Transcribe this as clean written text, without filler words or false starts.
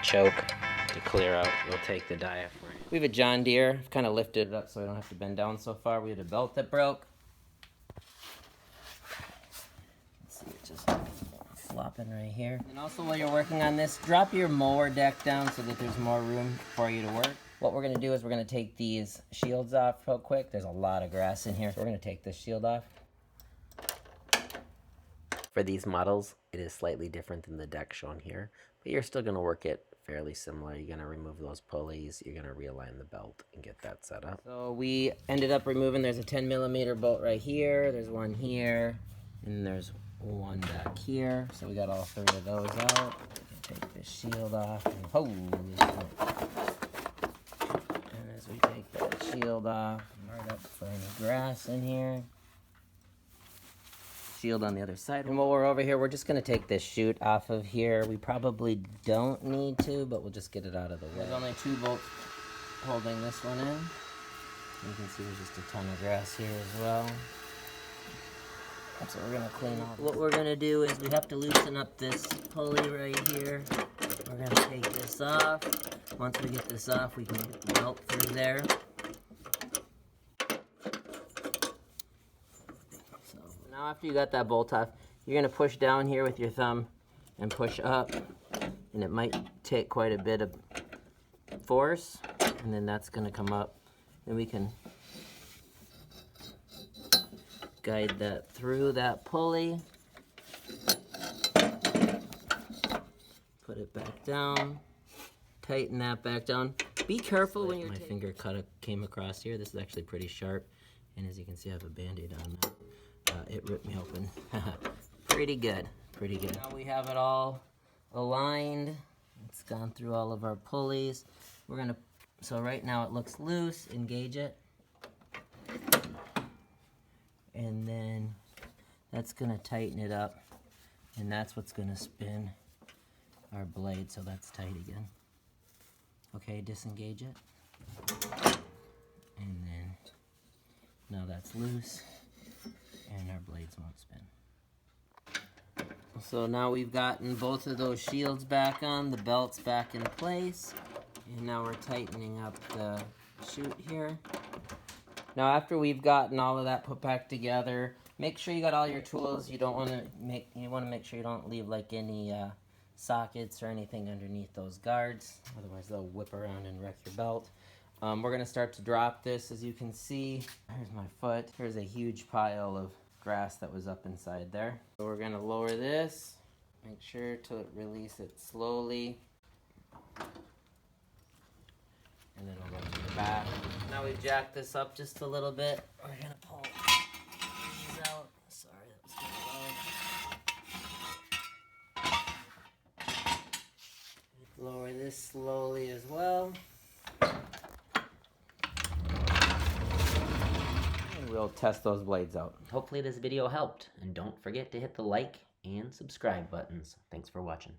choke to clear out. We'll take the diaphragm. We have a John Deere. I've kind of lifted it up so I don't have to bend down so far. We had a belt that broke. Let's see, it's just flopping right here. And also while you're working on this, drop your mower deck down so that there's more room for you to work. What we're going to do is we're going to take these shields off real quick. There's a lot of grass in here, so we're going to take this shield off. For these models, it is slightly different than the deck shown here, but you're still going to work it fairly similar. You're going to remove those pulleys, you're going to realign the belt and get that set up. So we ended up removing, there's a 10mm bolt right here, there's one here, and there's one back here. So we got all three of those out. We can take this shield off, and holy shit. And as we take that shield off, right up for any grass in here. Shield on the other side. And while we're over here, we're just going to take this chute off of here. We probably don't need to, but we'll just get it out of the way. There's only 2 bolts holding this one in. You can see there's just a ton of grass here as well. So we're going to clean off. What we're going to do is we have to loosen up this pulley right here. We're going to take this off. Once we get this off, we can get the belt through there. Now after you got that bolt off, you're going to push down here with your thumb and push up, and it might take quite a bit of force, and then that's going to come up, and we can guide that through that pulley, put it back down, tighten that back down. Be careful when you're my finger came across here. This is actually pretty sharp, and as you can see I have a band-aid on that. It ripped me open. Pretty good, pretty good. Now we have it all aligned. It's gone through all of our pulleys. We're gonna, so right now it looks loose, engage it. And then that's gonna tighten it up. And that's what's gonna spin our blade, so that's tight again. Okay, disengage it. And then, now that's loose. And our blades won't spin. So now we've gotten both of those shields back on, the belt's back in place, and now we're tightening up the chute here. Now after we've gotten all of that put back together, make sure you got all your tools. You want to make sure you don't leave like any sockets or anything underneath those guards, otherwise they'll whip around and wreck your belt. We're going to start to drop this. As you can see, here's my foot. Here's a huge pile of grass that was up inside there. So we're going to lower this. Make sure to release it slowly. And then we'll go to the back. Now we've jacked this up just a little bit. We're going to pull these out. Sorry, that was kind of low. Lower this slowly as well. We'll test those blades out. Hopefully this video helped, and don't forget to hit the like and subscribe buttons. Thanks for watching.